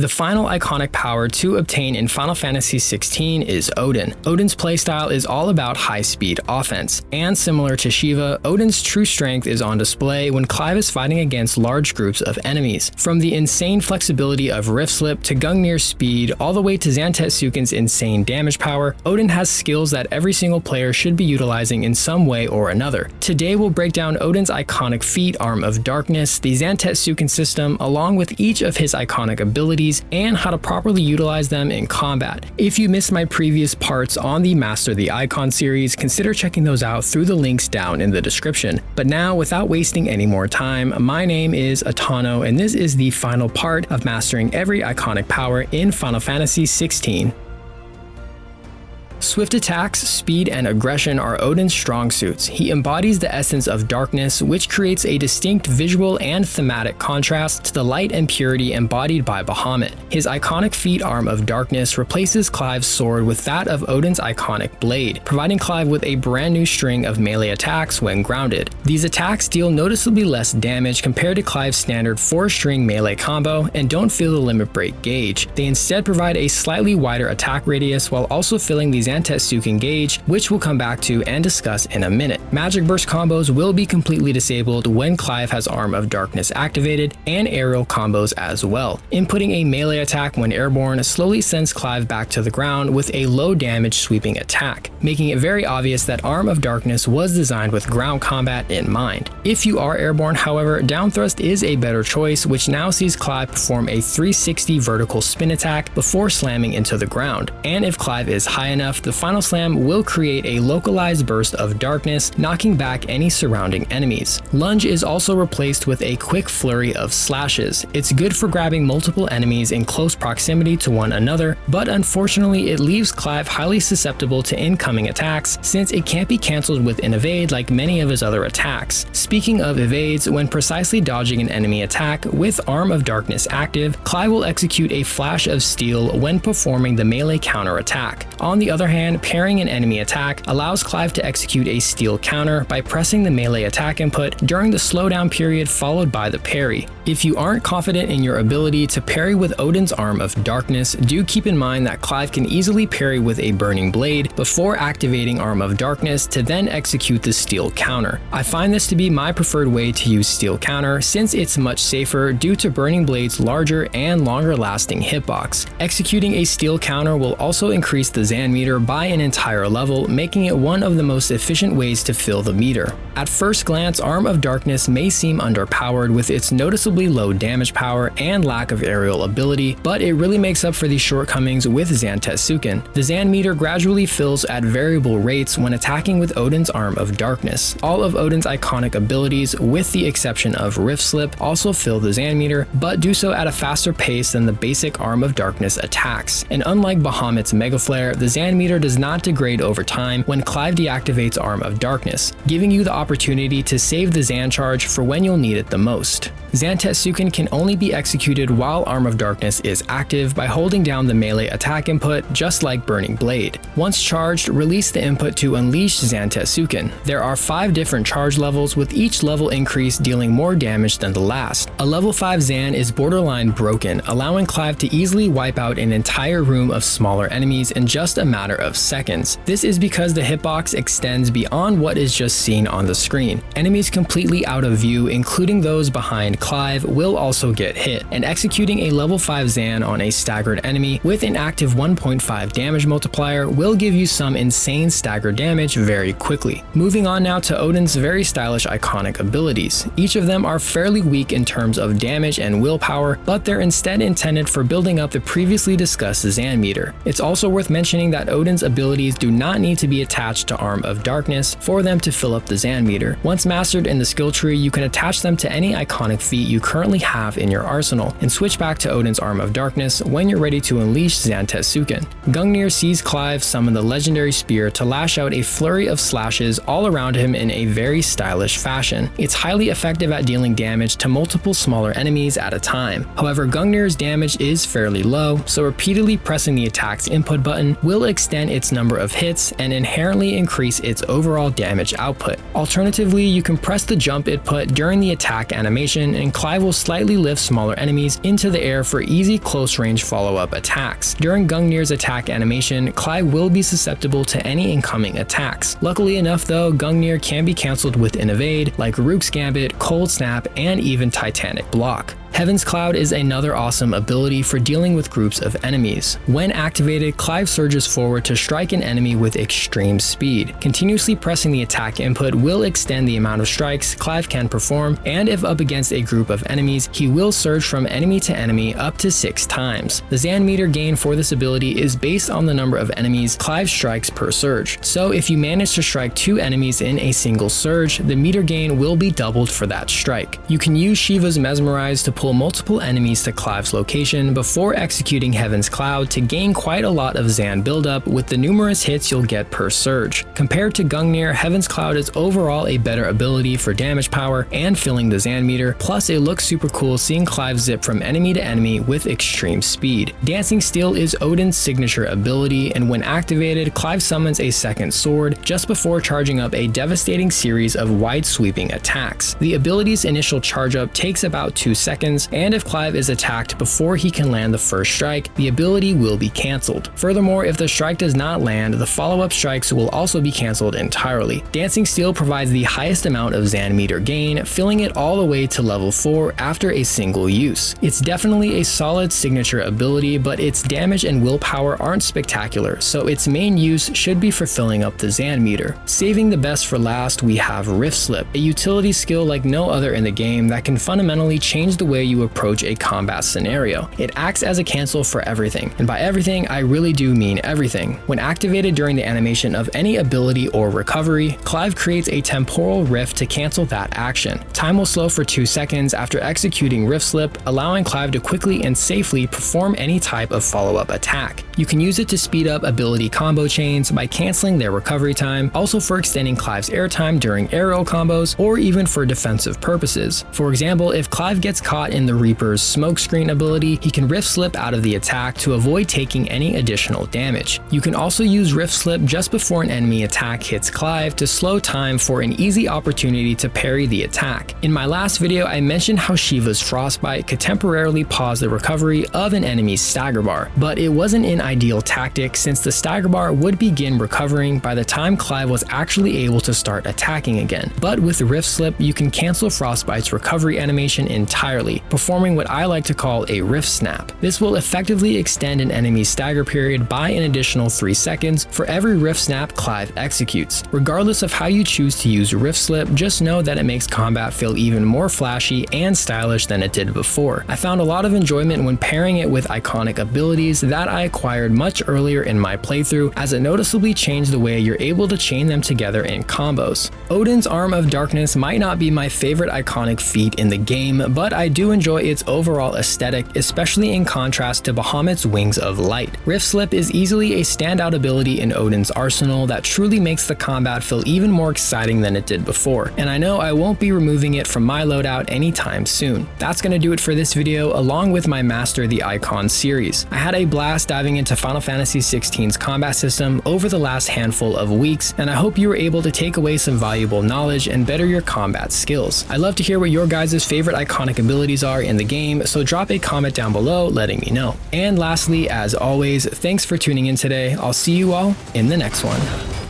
The final iconic power to obtain in Final Fantasy XVI is Odin. Odin's playstyle is all about high-speed offense, and similar to Shiva, Odin's true strength is on display when Clive is fighting against large groups of enemies. From the insane flexibility of Rift Slip to Gungnir's speed, all the way to Zantetsuken's insane damage power, Odin has skills that every single player should be utilizing in some way or another. Today we'll break down Odin's iconic feat, Arm of Darkness, the Zantetsuken System, along with each of his iconic abilities, and how to properly utilize them in combat. If you missed my previous parts on the Master the Eikon series, consider checking those out through the links down in the description. But now, without wasting any more time, my name is Atano, and this is the final part of mastering every iconic power in Final Fantasy XVI. Swift attacks, speed, and aggression are Odin's strong suits. He embodies the essence of darkness, which creates a distinct visual and thematic contrast to the light and purity embodied by Bahamut. His iconic feat, Arm of Darkness, replaces Clive's sword with that of Odin's iconic blade, providing Clive with a brand new string of melee attacks when grounded. These attacks deal noticeably less damage compared to Clive's standard 4-string melee combo and don't feel the limit break gauge. They instead provide a slightly wider attack radius while also filling the Zantetsuken gauge, which we'll come back to and discuss in a minute. Magic Burst combos will be completely disabled when Clive has Arm of Darkness activated, and aerial combos as well. Inputting a melee attack when airborne slowly sends Clive back to the ground with a low damage sweeping attack, making it very obvious that Arm of Darkness was designed with ground combat in mind. If you are airborne, however, down thrust is a better choice, which now sees Clive perform a 360 vertical spin attack before slamming into the ground. And if Clive is high enough, the final slam will create a localized burst of darkness, knocking back any surrounding enemies. Lunge is also replaced with a quick flurry of slashes. It's good for grabbing multiple enemies in close proximity to one another, but unfortunately it leaves Clive highly susceptible to incoming attacks since it can't be cancelled with an evade like many of his other attacks. Speaking of evades, when precisely dodging an enemy attack with Arm of Darkness active, Clive will execute a flash of steel when performing the melee counter attack. On the other hand, parrying an enemy attack allows Clive to execute a steel counter by pressing the melee attack input during the slowdown period followed by the parry. If you aren't confident in your ability to parry with Odin's Arm of Darkness, do keep in mind that Clive can easily parry with a Burning Blade before activating Arm of Darkness to then execute the steel counter. I find this to be my preferred way to use steel counter since it's much safer due to Burning Blade's larger and longer lasting hitbox. Executing a steel counter will also increase the Zan meter by an entire level, making it one of the most efficient ways to fill the meter. At first glance, Arm of Darkness may seem underpowered with its noticeably low damage power and lack of aerial ability, but it really makes up for these shortcomings with Zantetsuken. The Zan meter gradually fills at variable rates when attacking with Odin's Arm of Darkness. All of Odin's iconic abilities, with the exception of Rift Slip, also fill the Zan meter, but do so at a faster pace than the basic Arm of Darkness attacks. And unlike Bahamut's Mega Flare, the Zan meter does not degrade over time when Clive deactivates Arm of Darkness, giving you the opportunity to save the Zan charge for when you'll need it the most. Zantetsuken can only be executed while Arm of Darkness is active by holding down the melee attack input, just like Burning Blade. Once charged, release the input to unleash Zantetsuken. There are 5 different charge levels, with each level increase dealing more damage than the last. A level 5 Zan is borderline broken, allowing Clive to easily wipe out an entire room of smaller enemies in just a matter of seconds. This is because the hitbox extends beyond what is just seen on the screen. Enemies completely out of view, including those behind Clive, will also get hit, and executing a level 5 Zan on a staggered enemy with an active 1.5 damage multiplier will give you some insane stagger damage very quickly. Moving on now to Odin's very stylish iconic abilities. Each of them are fairly weak in terms of damage and willpower, but they're instead intended for building up the previously discussed Zan meter. It's also worth mentioning that Odin's abilities do not need to be attached to Arm of Darkness for them to fill up the Zan meter. Once mastered in the skill tree, you can attach them to any iconic feat you currently have in your arsenal, and switch back to Odin's Arm of Darkness when you're ready to unleash Zantetsuken. Gungnir sees Clive summon the legendary spear to lash out a flurry of slashes all around him in a very stylish fashion. It's highly effective at dealing damage to multiple smaller enemies at a time. However, Gungnir's damage is fairly low, so repeatedly pressing the attack's input button will extend its number of hits and inherently increase its overall damage output. Alternatively, you can press the jump input during the attack animation animation, Clive will slightly lift smaller enemies into the air for easy close-range follow-up attacks. During Gungnir's attack animation, Clive will be susceptible to any incoming attacks. Luckily enough though, Gungnir can be cancelled with an evade like Rook's Gambit, Cold Snap, and even Titanic Block. Heaven's Cloud is another awesome ability for dealing with groups of enemies. When activated, Clive surges forward to strike an enemy with extreme speed. Continuously pressing the attack input will extend the amount of strikes Clive can perform, and if up against a group of enemies, he will surge from enemy to enemy up to 6 times. The Zan meter gain for this ability is based on the number of enemies Clive strikes per surge. So if you manage to strike 2 enemies in a single surge, the meter gain will be doubled for that strike. You can use Shiva's Mesmerize to pull multiple enemies to Clive's location before executing Heaven's Cloud to gain quite a lot of Zan buildup with the numerous hits you'll get per surge. Compared to Gungnir, Heaven's Cloud is overall a better ability for damage power and filling the Zan meter, plus it looks super cool seeing Clive zip from enemy to enemy with extreme speed. Dancing Steel is Odin's signature ability, and when activated, Clive summons a second sword just before charging up a devastating series of wide-sweeping attacks. The ability's initial charge up takes about 2 seconds, and if Clive is attacked before he can land the first strike, the ability will be cancelled. Furthermore, if the strike does not land, the follow-up strikes will also be cancelled entirely. Dancing Steel provides the highest amount of Zan meter gain, filling it all the way to level 4 after a single use. It's definitely a solid signature ability, but its damage and willpower aren't spectacular, so its main use should be for filling up the Zan meter. Saving the best for last, we have Rift Slip, a utility skill like no other in the game that can fundamentally change the way you approach a combat scenario. It acts as a cancel for everything, and by everything I really do mean everything. When activated during the animation of any ability or recovery, Clive creates a temporal rift to cancel that action. Time will slow for 2 seconds after executing Rift Slip, allowing Clive to quickly and safely perform any type of follow-up attack. You can use it to speed up ability combo chains by canceling their recovery time, also for extending Clive's airtime during aerial combos, or even for defensive purposes. For example, if Clive gets caught in the Reaper's smokescreen ability, he can Rift Slip out of the attack to avoid taking any additional damage. You can also use Rift Slip just before an enemy attack hits Clive to slow time for an easy opportunity to parry the attack. In my last video, I mentioned how Shiva's Frostbite could temporarily pause the recovery of an enemy's stagger bar, but it wasn't an ideal tactic since the stagger bar would begin recovering by the time Clive was actually able to start attacking again. But with Rift Slip, you can cancel Frostbite's recovery animation entirely, performing what I like to call a Rift Snap. This will effectively extend an enemy's stagger period by an additional 3 seconds for every Rift Snap Clive executes. Regardless of how you choose to use Rift Slip, just know that it makes combat feel even more flashy and stylish than it did before. I found a lot of enjoyment when pairing it with Eikonic Abilities that I acquired much earlier in my playthrough, as it noticeably changed the way you're able to chain them together in combos. Odin's Arm of Darkness might not be my favorite iconic feat in the game, but I do enjoy its overall aesthetic, especially in contrast to Bahamut's Wings of Light. Rift Slip is easily a standout ability in Odin's arsenal that truly makes the combat feel even more exciting than it did before, and I know I won't be removing it from my loadout anytime soon. That's gonna do it for this video, along with my Master the Eikon series. I had a blast diving into Final Fantasy XVI's combat system over the last handful of weeks, and I hope you were able to take away some valuable knowledge and better your combat skills. I'd love to hear what your guys' favorite iconic abilities are in the game, so drop a comment down below letting me know. And lastly, as always, thanks for tuning in today. I'll see you all in the next one.